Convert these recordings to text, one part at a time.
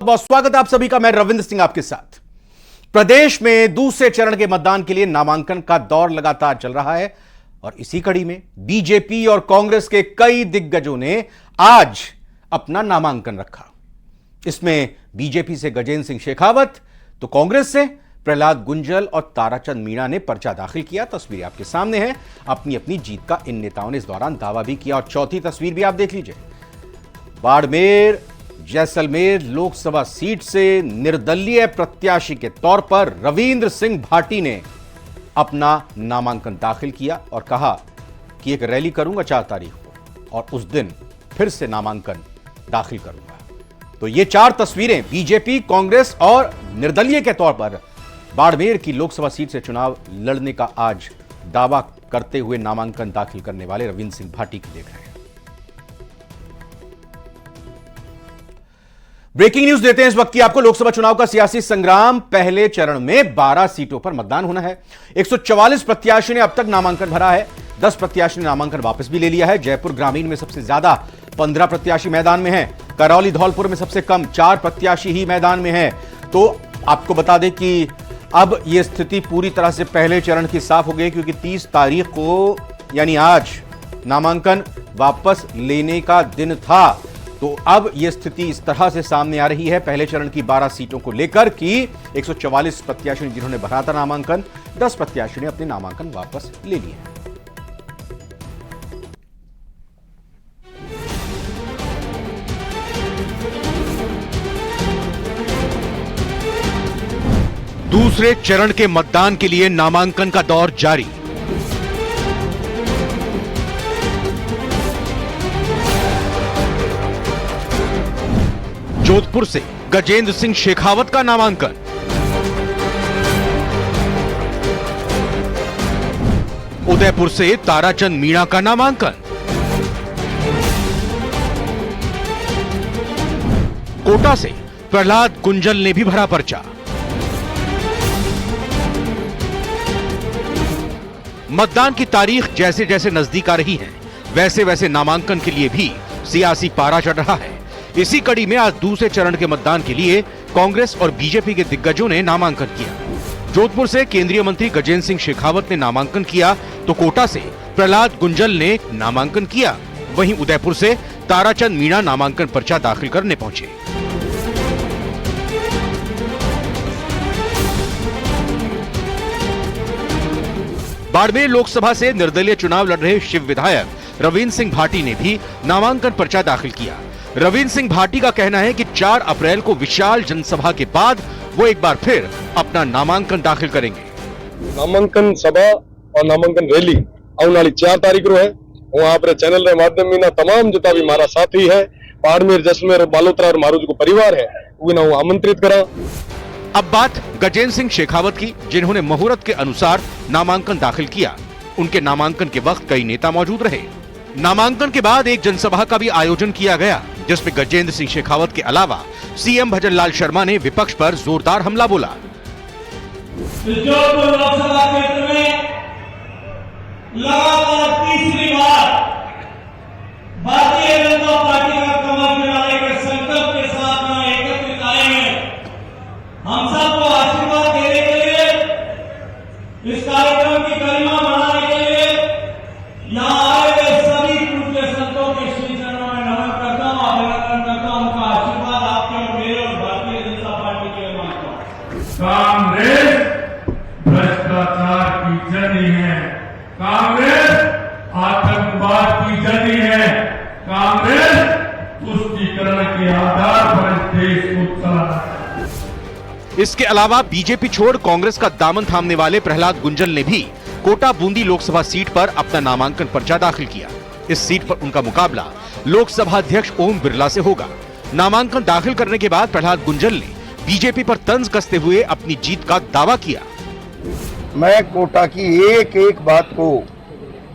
बहुत स्वागत है आप सभी का। मैं रविंद्र सिंह आपके साथ। प्रदेश में दूसरे चरण के मतदान के लिए नामांकन का दौर लगातार चल रहा है और इसी कड़ी में बीजेपी और कांग्रेस के कई दिग्गजों ने आज अपना नामांकन रखा। इसमें बीजेपी से गजेंद्र सिंह शेखावत तो कांग्रेस से प्रहलाद गुंजल और ताराचंद मीणा ने पर्चा दाखिल किया। तस्वीरें आपके सामने हैं। अपनी अपनी जीत का इन नेताओं ने इस दौरान दावा भी किया और चौथी तस्वीर भी आप देख लीजिए। बाड़मेर जैसलमेर लोकसभा सीट से निर्दलीय प्रत्याशी के तौर पर रविंद्र सिंह भाटी ने अपना नामांकन दाखिल किया और कहा कि एक रैली करूंगा 4 तारीख को और उस दिन फिर से नामांकन दाखिल करूंगा। तो ये 4 तस्वीरें बीजेपी, कांग्रेस और निर्दलीय के तौर पर बाड़मेर की लोकसभा सीट से चुनाव लड़ने का आज दावा करते हुए नामांकन दाखिल करने वाले रविंद्र सिंह भाटी की देख रहे हैं। ब्रेकिंग न्यूज देते हैं इस वक्त की आपको। लोकसभा चुनाव का सियासी संग्राम, पहले चरण में 12 सीटों पर मतदान होना है। 144 प्रत्याशियों ने अब तक नामांकन भरा है। 10 प्रत्याशियों ने नामांकन वापस भी ले लिया है। जयपुर ग्रामीण में सबसे ज्यादा 15 प्रत्याशी मैदान में हैं। करौली धौलपुर में सबसे कम 4 प्रत्याशी ही मैदान में हैं। तो आपको बता दें कि अब यह स्थिति पूरी तरह से पहले चरण की साफ हो गई, क्योंकि 30 तारीख को यानी आज नामांकन वापस लेने का दिन था। तो अब यह स्थिति इस तरह से सामने आ रही है पहले चरण की 12 सीटों को लेकर कि 144 प्रत्याशियों जिन्होंने भरा था नामांकन, 10 प्रत्याशियों ने अपने नामांकन वापस ले लिए हैं। दूसरे चरण के मतदान के लिए नामांकन का दौर जारी। जोधपुर से गजेंद्र सिंह शेखावत का नामांकन, उदयपुर से ताराचंद मीणा का नामांकन, कोटा से प्रहलाद गुंजल ने भी भरा पर्चा। मतदान की तारीख जैसे जैसे नजदीक आ रही है, वैसे वैसे नामांकन के लिए भी सियासी पारा चढ़ रहा है। इसी कड़ी में आज दूसरे चरण के मतदान के लिए कांग्रेस और बीजेपी के दिग्गजों ने नामांकन किया। जोधपुर से केंद्रीय मंत्री गजेंद्र सिंह शेखावत ने नामांकन किया तो कोटा से प्रहलाद गुंजल ने नामांकन किया। वहीं उदयपुर से ताराचंद मीणा नामांकन पर्चा दाखिल करने पहुंचे। बाड़मेर लोकसभा से निर्दलीय चुनाव लड़ रहे शिव विधायक रविंद्र सिंह भाटी ने भी नामांकन पर्चा दाखिल किया। रविंद्र सिंह भाटी का कहना है कि 4 अप्रैल को विशाल जनसभा के बाद वो एक बार फिर अपना नामांकन दाखिल करेंगे। नामांकन सभा और नामांकन रैली आने वाली 4 तारीख को है। वहाँ पर चैनल के माध्यम में तमाम जितना भी हमारा साथी है बाड़मेर, जैसलमेर, बालोतरा और मारू जो परिवार है वो आमंत्रित करा। अब बात गजेंद्र सिंह शेखावत की, जिन्होंने मुहूर्त के अनुसार नामांकन दाखिल किया। उनके नामांकन के वक्त कई नेता मौजूद रहे। नामांकन के बाद एक जनसभा का भी आयोजन किया गया, जिसमें गजेंद्र सिंह शेखावत के अलावा सीएम भजनलाल शर्मा ने विपक्ष पर जोरदार हमला बोला। जोधपुर लोकसभा क्षेत्र में लगातार तीसरी बार भारतीय जनता पार्टी का कमल खिलाने के संकल्प के साथ में एकत्रित आए हैं। हम सबको आशीर्वाद देने के लिए, इस कार्यक्रम की गरिमा बढ़ाने के लिए यहाँ आए हुए सभी पूज्य संतों के श्री चरणों में नमन करता हूँ, अभिनंदन करता हूँ। उनका आशीर्वाद आपके और मेरे और भारतीय जनता पार्टी के लिए मांगता हूँ। कांग्रेस भ्रष्टाचार की जनी है, कांग्रेस आतंकवाद की जनी है, कांग्रेस तुष्टीकरण के आधार पर इस देश को चला रहा है। इसके अलावा बीजेपी छोड़ कांग्रेस का दामन थामने वाले प्रहलाद गुंजल ने भी कोटा बूंदी लोकसभा सीट पर अपना नामांकन पर्चा दाखिल किया। इस सीट पर उनका मुकाबला लोकसभा अध्यक्ष ओम बिरला से होगा। नामांकन दाखिल करने के बाद प्रहलाद गुंजल ने बीजेपी पर तंज कसते हुए अपनी जीत का दावा किया। मैं कोटा की एक एक बात को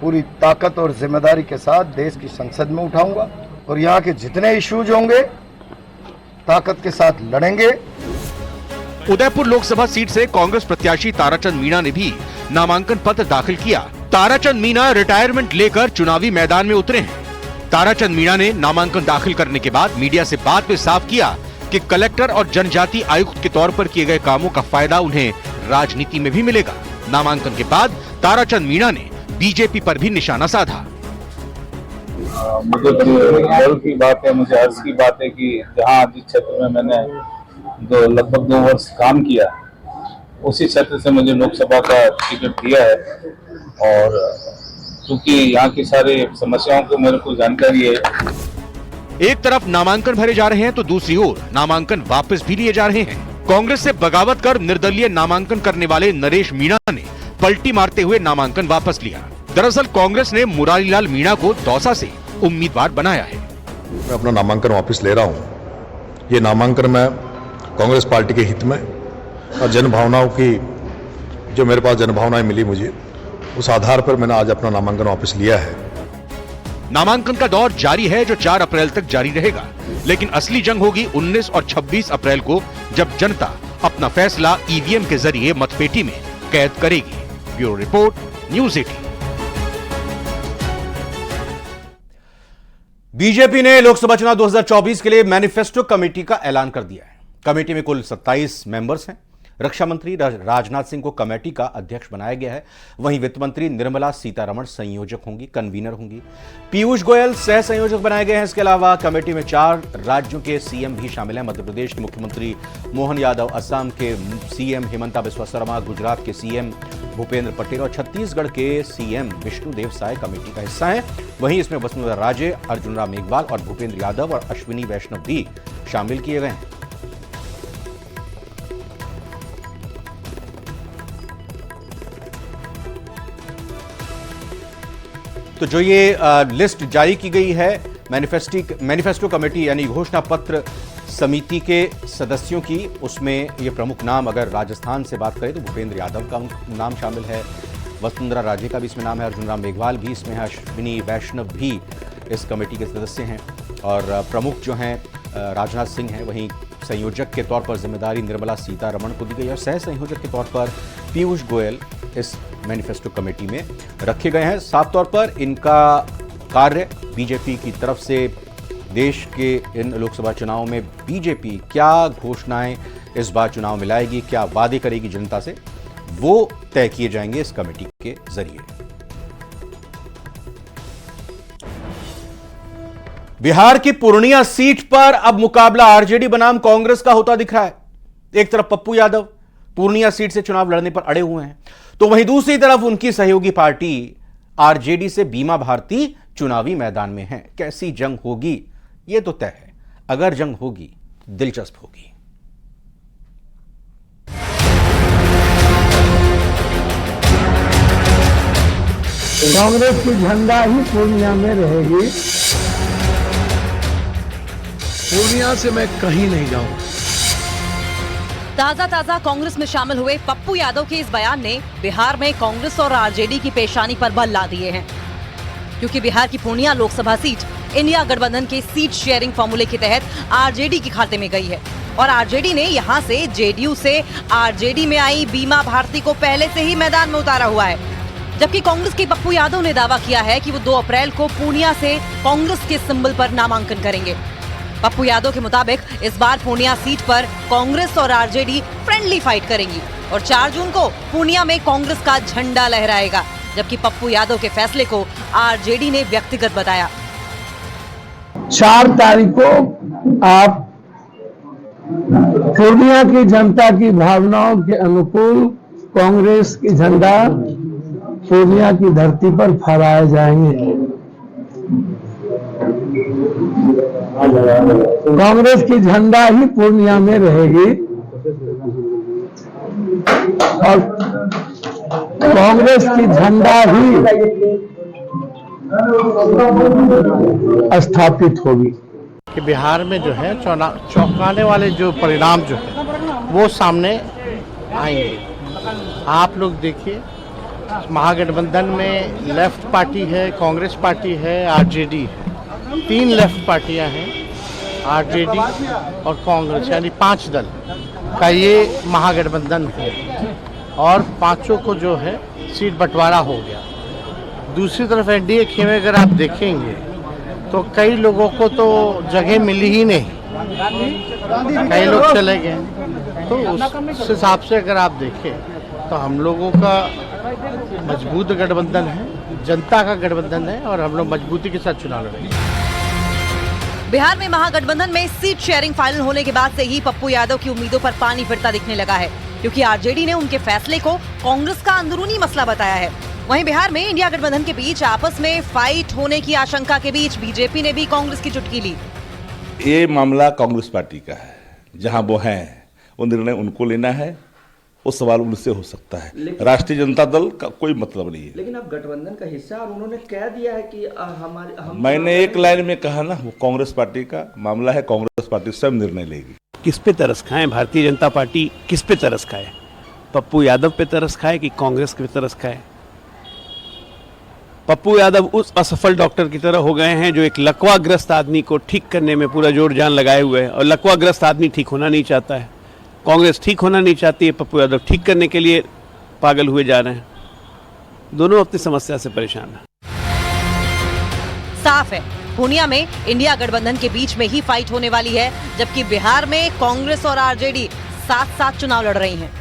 पूरी ताकत और जिम्मेदारी के साथ देश की संसद में उठाऊंगा और यहाँ के जितने इश्यूज होंगे ताकत के साथ लड़ेंगे। उदयपुर लोकसभा सीट से कांग्रेस प्रत्याशी ताराचंद मीणा ने भी नामांकन पत्र दाखिल किया। ताराचंद मीणा रिटायरमेंट लेकर चुनावी मैदान में उतरे हैं। ताराचंद मीणा ने नामांकन दाखिल करने के बाद मीडिया से बात में साफ किया कि कलेक्टर और जनजाति आयुक्त के तौर पर किए गए कामों का फायदा उन्हें राजनीति में भी मिलेगा। नामांकन के बाद ताराचंद मीणा ने बीजेपी पर भी निशाना साधा। मुझे गर्व की बात है, मुझे हर्ष की बात है कि जहां जिस क्षेत्र में मैंने लगभग 2 वर्ष काम किया, उसी क्षेत्र से मुझे लोकसभा का टिकट दिया है। और क्योंकि यहाँ की सारी समस्याओं को मेरे को जानकारी है। एक तरफ नामांकन भरे जा रहे हैं तो दूसरी ओर नामांकन वापस भी लिए जा रहे हैं। कांग्रेस से बगावत कर निर्दलीय नामांकन करने वाले नरेश मीणा ने पलटी मारते हुए नामांकन वापस लिया। दरअसल कांग्रेस ने मुरारीलाल मीणा को दौसा से उम्मीदवार बनाया है। मैं अपना नामांकन वापस ले रहा हूं। ये नामांकन मैं कांग्रेस पार्टी के हित में और जनभावनाओं की जो मेरे पास जनभावनाएं मिली मुझे, उस आधार पर मैंने आज अपना नामांकन वापस लिया है। नामांकन का दौर जारी है जो 4 अप्रैल तक जारी रहेगा, लेकिन असली जंग होगी 19 और 26 अप्रैल को, जब जनता अपना फैसला ईवीएम के जरिए मतपेटी में कैद करेगी। Bureau report, news 18। बीजेपी ने लोकसभा चुनाव 2024 के लिए मैनिफेस्टो कमेटी का ऐलान कर दिया है। कमेटी में कुल 27 मेंबर्स हैं। रक्षा मंत्री राजनाथ सिंह को कमेटी का अध्यक्ष बनाया गया है। वहीं वित्त मंत्री निर्मला सीतारमण संयोजक होंगी, कन्वीनर होंगी। पीयूष गोयल सह संयोजक बनाए गए हैं। इसके अलावा कमेटी में 4 राज्यों के सीएम भी शामिल हैं। मध्य प्रदेश के मुख्यमंत्री मोहन यादव, असम के सीएम हिमंता बिस्वा शर्मा, गुजरात के सीएम भूपेंद्र पटेल और छत्तीसगढ़ के सीएम विष्णुदेव साय कमेटी का हिस्सा हैं। वहीं इसमें वसुंधरा राजे, अर्जुन राम मेघवाल और भूपेंद्र यादव और अश्विनी वैष्णव भी शामिल किए गए हैं। तो जो ये लिस्ट जारी की गई है मैनिफेस्टो कमेटी यानी घोषणा पत्र समिति के सदस्यों की, उसमें ये प्रमुख नाम अगर राजस्थान से बात करें तो भूपेंद्र यादव का नाम शामिल है, वसुंधरा राजे का भी इसमें नाम है, अर्जुन राम मेघवाल भी इसमें है, अश्विनी वैष्णव भी इस कमेटी के सदस्य हैं और प्रमुख जो हैं राजनाथ सिंह हैं। वहीं संयोजक के तौर पर जिम्मेदारी निर्मला सीतारमण को दी गई और सह संयोजक के तौर पर पीयूष गोयल इस मैनिफेस्टो कमेटी में रखे गए हैं। साफ तौर पर इनका कार्य बीजेपी की तरफ से देश के इन लोकसभा चुनावों में बीजेपी क्या घोषणाएं इस बार चुनाव में लाएगी, क्या वादे करेगी जनता से, वो तय किए जाएंगे इस कमेटी के जरिए। बिहार की पूर्णिया सीट पर अब मुकाबला आरजेडी बनाम कांग्रेस का होता दिख रहा है। एक तरफ पप्पू यादव पूर्णिया सीट से चुनाव लड़ने पर अड़े हुए हैं, तो वहीं दूसरी तरफ उनकी सहयोगी पार्टी आरजेडी से बीमा भारती चुनावी मैदान में है। कैसी जंग होगी यह तो तय है। अगर जंग होगी दिलचस्प होगी। कांग्रेस की झंडा ही पूर्णिया में रहेगी। पूर्णिया से मैं कहीं नहीं जाऊंगा। ताजा कांग्रेस में शामिल हुए पप्पू यादव के इस बयान ने बिहार में कांग्रेस और आरजेडी की पेशानी पर बल ला दिए हैं, क्योंकि बिहार की पूर्णिया लोकसभा सीट इंडिया गठबंधन के सीट शेयरिंग फॉर्मूले के तहत आरजेडी के खाते में गई है और आरजेडी ने यहां से जेडीयू से आरजेडी में आई बीमा भारती को पहले से ही मैदान में उतारा हुआ है। जबकि कांग्रेस के पप्पू यादव ने दावा किया है कि वो 2 अप्रैल को पूर्णिया से कांग्रेस के सिंबल पर नामांकन करेंगे। पप्पू यादव के मुताबिक इस बार पूर्णिया सीट पर कांग्रेस और आरजेडी फ्रेंडली फाइट करेंगी और 4 जून को पूर्णिया में कांग्रेस का झंडा लहराएगा, जबकि पप्पू यादव के फैसले को आरजेडी ने व्यक्तिगत बताया। 4 तारीख को आप पूर्णिया की जनता की भावनाओं के अनुकूल कांग्रेस की झंडा पूर्णिया की धरती पर फहराए जाएंगे। कांग्रेस की झंडा ही पूर्णिया में रहेगी और कांग्रेस की झंडा ही स्थापित होगी। कि बिहार में जो है चौंकाने वाले जो परिणाम जो है वो सामने आएंगे। आप लोग देखिए, महागठबंधन में लेफ्ट पार्टी है, कांग्रेस पार्टी है, आरजेडी है। 3 लेफ्ट पार्टियां हैं, आरजेडी और कांग्रेस, यानी 5 दल का ये महागठबंधन है और 5 को जो है सीट बंटवारा हो गया। दूसरी तरफ एनडीए खेमे अगर आप देखेंगे तो कई लोगों को तो जगह मिली ही नहीं। कई लोग चले गए, तो उस हिसाब से अगर आप देखें तो हम लोगों का मजबूत गठबंधन है, जनता का गठबंधन है और हम लोग मजबूती के साथ चुनाव लड़ेंगे। बिहार में महागठबंधन में सीट शेयरिंग फाइनल होने के बाद से ही पप्पू यादव की उम्मीदों पर पानी फिरता दिखने लगा है, क्योंकि आरजेडी ने उनके फैसले को कांग्रेस का अंदरूनी मसला बताया है। वहीं बिहार में इंडिया गठबंधन के बीच आपस में फाइट होने की आशंका के बीच बीजेपी ने भी कांग्रेस की चुटकी ली। ये मामला कांग्रेस पार्टी का है, जहां वो हैं वो निर्णय उनको लेना है, वो सवाल उनसे हो सकता है। राष्ट्रीय जनता दल का कोई मतलब नहीं है। लेकिन आप गठबंधन का हिस्सा और उन्होंने कह दिया है कि मैंने एक लाइन में कहा ना, वो कांग्रेस पार्टी का मामला है, कांग्रेस पार्टी स्वयं निर्णय लेगी। किस पे तरस खाएं? भारतीय जनता पार्टी किस पे तरस खाए? पप्पू यादव पे तरस खाए कि कांग्रेस पे तरस खाए? पप्पू यादव उस असफल डॉक्टर की तरह हो गए हैं जो एक लकवाग्रस्त आदमी को ठीक करने में पूरा जोर जान लगाए हुए है, और लकवाग्रस्त आदमी ठीक होना नहीं चाहता है। कांग्रेस ठीक होना नहीं चाहती है, पप्पू यादव ठीक करने के लिए पागल हुए जा रहे हैं। दोनों अपनी समस्या से परेशान हैं। साफ है, पूर्णिया में इंडिया गठबंधन के बीच में ही फाइट होने वाली है, जबकि बिहार में कांग्रेस और आरजेडी साथ साथ चुनाव लड़ रही हैं।